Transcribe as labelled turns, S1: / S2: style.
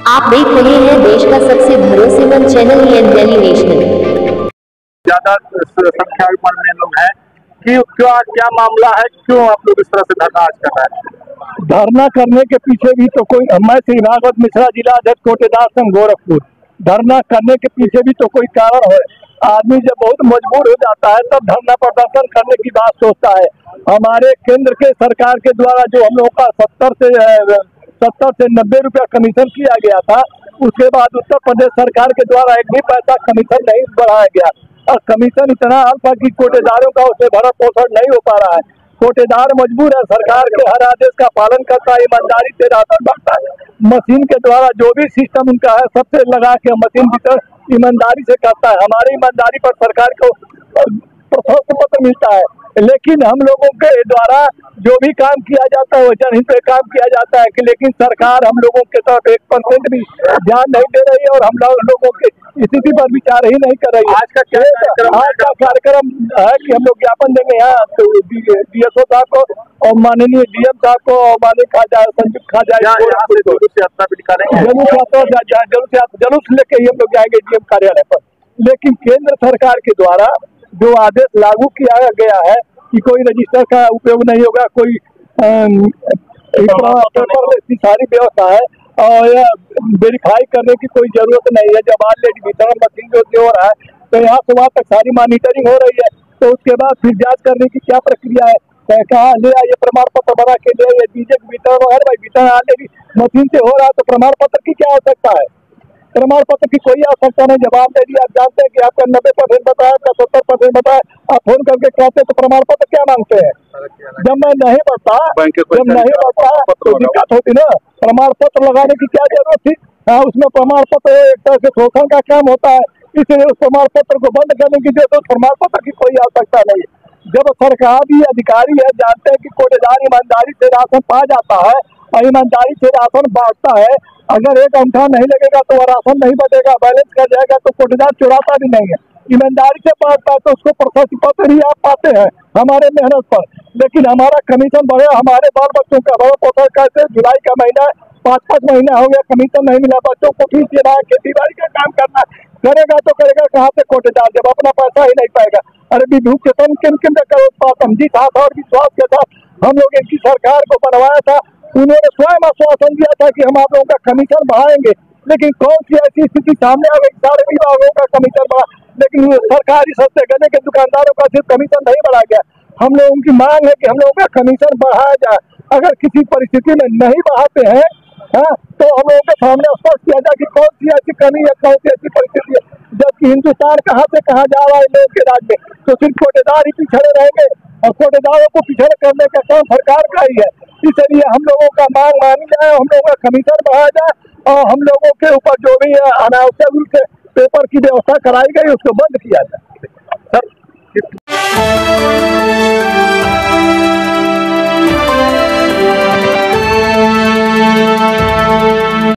S1: आप देख रहे हैं देश का सबसे भरोसेमंद चैनल दिल्ली नेशनल।
S2: ज्यादा संख्या में लोग हैं कि क्या मामला है, क्यों आप लोग इस तरह से धरना आज कर रहे हैं?
S3: धरना करने के पीछे भी तो कोई, मैं श्री भागवत मिश्रा, जिला अध्यक्ष कोटेदार संघ गोरखपुर। धरना करने के पीछे भी तो कोई कारण है। आदमी जब बहुत मजबूर हो जाता है तब धरना प्रदर्शन करने की बात सोचता है। हमारे केंद्र के सरकार के द्वारा जो हम लोग का 70 से 90 रुपया कमीशन किया गया था, उसके बाद उत्तर प्रदेश सरकार के द्वारा एक भी पैसा कमीशन नहीं बढ़ाया गया और कमीशन इतना अल्प है कि कोटेदारों का उससे भरण पोषण नहीं हो पा रहा है। कोटेदार मजबूर है, सरकार के हर आदेश का पालन करता है, ईमानदारी से राशन बांटता है। मशीन के द्वारा जो भी सिस्टम उनका है सबसे लगा के मशीन वितरण ईमानदारी से करता है। हमारी ईमानदारी पर सरकार को प्रशस्ति पत्र मिलता है, लेकिन हम लोगों के द्वारा जो भी काम किया जाता है वो जनहित पे काम किया जाता है कि लेकिन सरकार हम लोगों के तरफ 1% भी ध्यान नहीं दे रही है और हम लोगों की स्थिति पर विचार ही नहीं कर रही है। आज का कार्यक्रम है कि हम लोग ज्ञापन देंगे यहाँ DSO साहब को और माननीय DM साहब को और माननीय संयुक्त खाजा जुलूस लेके ही हम लोग जाएंगे DM कार्यालय पर। लेकिन केंद्र सरकार के द्वारा जो आदेश लागू किया गया है कि कोई रजिस्टर का उपयोग नहीं होगा, कोई सारी व्यवस्था है और वेरीफाई करने की कोई जरूरत नहीं है। जब ऑलरेडी वितरण मशीन जो हो रहा है तो यहाँ से वहाँ तक सारी मॉनिटरिंग हो रही है, तो उसके बाद फिर जांच करने की क्या प्रक्रिया है? कहाँ ले आइए प्रमाण पत्र बना के ले आइए, डीजे वितरण वगैरह। भाई वितरण ऑलरेडी मशीन से हो रहा है तो प्रमाण पत्र की क्या आवश्यकता है? प्रमाण पत्र की कोई आवश्यकता नहीं। जवाब दे दिया, आप जानते हैं कि आपका 90% बताया, आपका 70% बताया, आप फोन करके कहते तो प्रमाण पत्र क्या मांगते हैं? जब मैं नहीं बढ़ता तो दिक्कत होती ना। प्रमाण पत्र लगाने की क्या जरूरत थी? हाँ, उसमें प्रमाण पत्र एक तरह से शोषण का काम होता है, इसलिए उस प्रमाण पत्र को बंद करने की जरूरत, प्रमाण पत्र की कोई आवश्यकता नहीं। जब सरकारी अधिकारी है जानते हैं कि कोटेदार ईमानदारी से राशन पा जाता है और ईमानदारी से राशन बांटता है, अगर एक अंगूठा नहीं लगेगा तो राशन नहीं बटेगा, बैलेंस कर जाएगा तो कोटेदार चुराता भी नहीं है। ईमानदारी से बांटता है तो उसको प्रशस्ति पत्र ही आप पाते हैं हमारे मेहनत पर, लेकिन हमारा कमीशन बढ़े, हमारे बाल बच्चों का भरण पोषण कैसे? जुलाई का महीना 5 महीना हो गया, कमीशन नहीं मिला, बच्चों को फीस देना है, खेती बाड़ी का काम करना करेगा तो करेगा कहाँ से कोटेदार जब अपना पैसा ही नहीं पाएगा? अरे विभूत के तन किन जिस हाथ और विश्वास के साथ हम लोग इनकी सरकार को बनवाया था, उन्होंने स्वयं आश्वासन दिया था कि हम आप लोगों का कमीशन बढ़ाएंगे, लेकिन कौन सी ऐसी स्थिति सामने आ गई? सारे विभागों का कमीशन बढ़ा, लेकिन सरकारी सस्ते गले के दुकानदारों का सिर्फ कमीशन नहीं बढ़ा गया। हम लोगों की मांग है कि हम लोगों का कमीशन बढ़ाया जाए। अगर किसी परिस्थिति में नहीं बढ़ाते हैं तो हम लोगों के सामने स्पष्ट किया जाए कि कौन सी ऐसी कमी है, कौन सी ऐसी परिस्थिति है। जबकि हिंदुस्तान कहाँ से कहाँ जा रहा है लोगों के राज्य में, तो सिर्फ कोटेदार ही पिछड़े रहेंगे और कोटेदारों को पिछड़े करने का काम सरकार का ही है। इसलिए हम लोगों का मांग मानी जाए, हम लोगों का कमीशन बढ़ाया जाए और हम लोगों के ऊपर जो भी अनावश्यक रूप से पेपर की व्यवस्था कराई गई उसको बंद किया जाए। सर